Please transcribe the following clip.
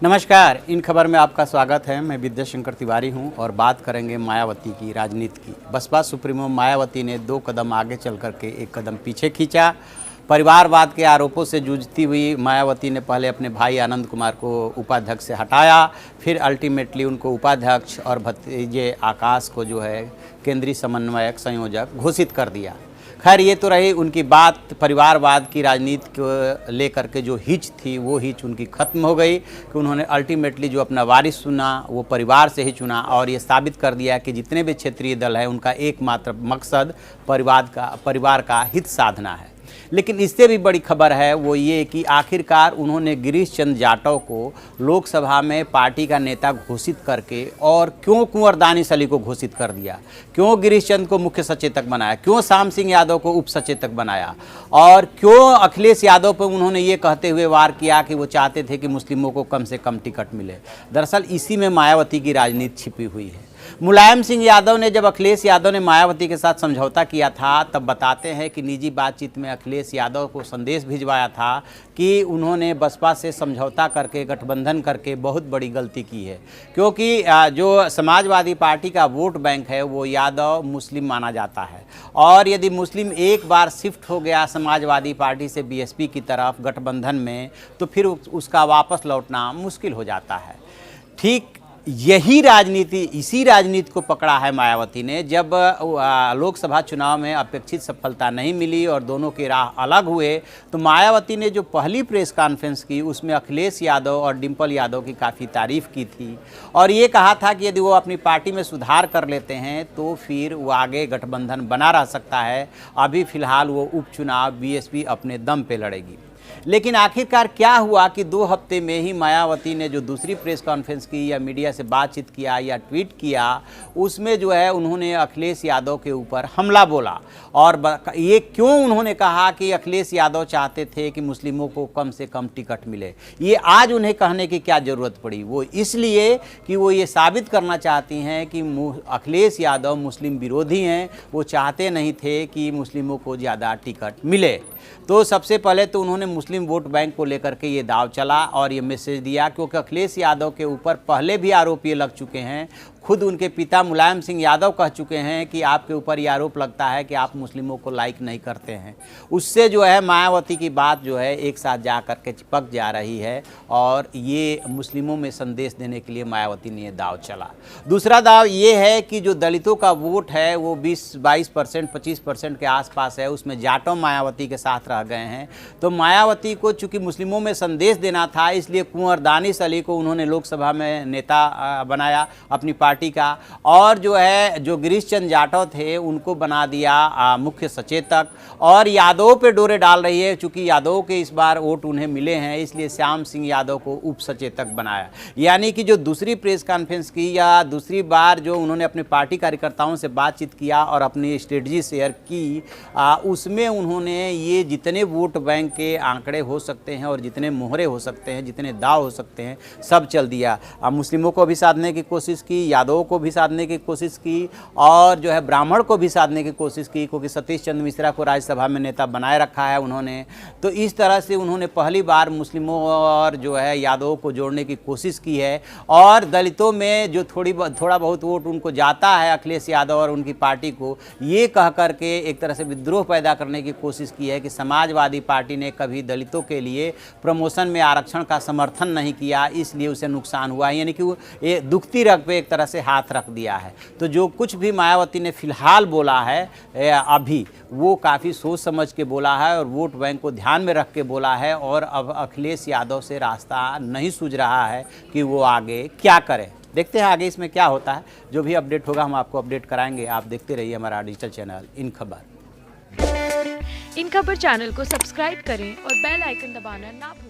नमस्कार, इन खबर में आपका स्वागत है। मैं विद्याशंकर तिवारी हूं और बात करेंगे मायावती की राजनीति की। बसपा सुप्रीमो मायावती ने 2 कदम आगे चल करके 1 कदम पीछे खींचा। परिवारवाद के आरोपों से जूझती हुई मायावती ने पहले अपने भाई आनंद कुमार को उपाध्यक्ष से हटाया, फिर अल्टीमेटली उनको उपाध्यक्ष और भतीजे आकाश को जो है केंद्रीय समन्वयक संयोजक घोषित कर दिया। खैर, ये तो रही उनकी बात। परिवारवाद की राजनीति को लेकर के जो हिच थी वो हिच उनकी ख़त्म हो गई कि उन्होंने अल्टीमेटली जो अपना वारिस चुना वो परिवार से ही चुना और ये साबित कर दिया कि जितने भी क्षेत्रीय दल हैं उनका एकमात्र मकसद परिवार का हित साधना है। लेकिन इससे भी बड़ी खबर है वो ये कि आखिरकार उन्होंने गिरीश चंद्र जाटव को लोकसभा में पार्टी का नेता घोषित करके और क्यों कुंवर दानिश अली को घोषित कर दिया, क्यों गिरीश चंद्र को मुख्य सचेतक बनाया, क्यों श्याम सिंह यादव को उप सचेतक बनाया और क्यों अखिलेश यादव पर उन्होंने ये कहते हुए वार किया कि वो चाहते थे कि मुस्लिमों को कम से कम टिकट मिले। दरअसल इसी में मायावती की राजनीति छिपी हुई है। मुलायम सिंह यादव ने जब अखिलेश यादव ने मायावती के साथ समझौता किया था तब बताते हैं कि निजी बातचीत में अखिलेश यादव को संदेश भिजवाया था कि उन्होंने बसपा से समझौता करके गठबंधन करके बहुत बड़ी गलती की है, क्योंकि जो समाजवादी पार्टी का वोट बैंक है वो यादव मुस्लिम माना जाता है और यदि मुस्लिम एक बार शिफ्ट हो गया समाजवादी पार्टी से बीएसपी की तरफ गठबंधन में तो फिर उसका वापस लौटना मुश्किल हो जाता है। ठीक इसी राजनीति को पकड़ा है मायावती ने। जब लोकसभा चुनाव में अपेक्षित सफलता नहीं मिली और दोनों के राह अलग हुए तो मायावती ने जो पहली प्रेस कॉन्फ्रेंस की उसमें अखिलेश यादव और डिंपल यादव की काफ़ी तारीफ़ की थी और ये कहा था कि यदि वो अपनी पार्टी में सुधार कर लेते हैं तो फिर वो आगे गठबंधन बना रह सकता है। अभी फ़िलहाल वो उपचुनाव बीएसपी अपने दम पे लड़ेगी। लेकिन आखिरकार क्या हुआ कि 2 हफ्ते में ही मायावती ने जो दूसरी प्रेस कॉन्फ्रेंस की या मीडिया से बातचीत किया या ट्वीट किया उसमें जो है उन्होंने अखिलेश यादव के ऊपर हमला बोला और ये क्यों उन्होंने कहा कि अखिलेश यादव चाहते थे कि मुस्लिमों को कम से कम टिकट मिले, ये आज उन्हें कहने की क्या ज़रूरत पड़ी। वो इसलिए कि वो ये साबित करना चाहती हैं कि अखिलेश यादव मुस्लिम विरोधी हैं, वो चाहते नहीं थे कि मुस्लिमों को ज़्यादा टिकट मिले। तो सबसे पहले तो उन्होंने मुस्लिम वोट बैंक को लेकर के ये दाव चला और ये मैसेज दिया, क्योंकि अखिलेश यादव के ऊपर पहले भी आरोप ये लग चुके हैं। खुद उनके पिता मुलायम सिंह यादव कह चुके हैं कि आपके ऊपर ये आरोप लगता है कि आप मुस्लिमों को लाइक नहीं करते हैं। उससे जो है मायावती की बात जो है एक साथ जा कर के चिपक जा रही है और ये मुस्लिमों में संदेश देने के लिए मायावती ने ये दाव चला। दूसरा दाव ये है कि जो दलितों का वोट है वो 20-22%, 25% के आसपास है, उसमें जाटव मायावती के साथ रह गए हैं। तो मायावती को चूँकि मुस्लिमों में संदेश देना था इसलिए कुंवर दानिश अली को उन्होंने लोकसभा में नेता बनाया अपनी पार्टी का और जो गिरीश चंद्र जाटव थे उनको बना दिया मुख्य सचेतक और यादव पे डोरे डाल रही है। चूंकि यादव के इस बार वोट उन्हें मिले हैं इसलिए श्याम सिंह यादव को उप सचेतक बनाया। यानी कि जो दूसरी प्रेस कॉन्फ्रेंस की या दूसरी बार जो उन्होंने अपने पार्टी कार्यकर्ताओं से बातचीत किया और अपनी स्ट्रेटजी शेयर की उसमें उन्होंने ये जितने वोट बैंक के आंकड़े हो सकते हैं और जितने मोहरे हो सकते हैं, जितने दाव हो सकते हैं, सब चल दिया। मुस्लिमों को भी साधने की कोशिश की, यादवों को भी साधने की कोशिश की और जो है ब्राह्मण को भी साधने की कोशिश की, क्योंकि सतीश चंद्र मिश्रा को राज्यसभा में नेता बनाए रखा है उन्होंने। तो इस तरह से उन्होंने पहली बार मुस्लिमों और जो है यादवों को जोड़ने की कोशिश की है और दलितों में जो थोड़ा बहुत वोट उनको जाता है अखिलेश यादव और उनकी पार्टी को, ये कह करके एक तरह से विद्रोह पैदा करने की कोशिश की है कि समाजवादी पार्टी ने कभी दलितों के लिए प्रमोशन में आरक्षण का समर्थन नहीं किया इसलिए उसे नुकसान हुआ, यानी कि वो ये दुखती रग पे एक तरह से हाथ रख दिया है। तो जो कुछ भी मायावती ने फिलहाल बोला है अभी वो काफ़ी सोच समझ के बोला है और वोट बैंक को ध्यान में रख के बोला है और अब अखिलेश यादव से रास्ता नहीं सूझ रहा है कि वो आगे क्या करें। देखते हैं आगे इसमें क्या होता है। जो भी अपडेट होगा हम आपको अपडेट कराएंगे। आप देखते रहिए हमारा डिजिटल चैनल इन खबर। इन खबर चैनल को सब्सक्राइब करें और बेल आइकन दबाना ना भूलें।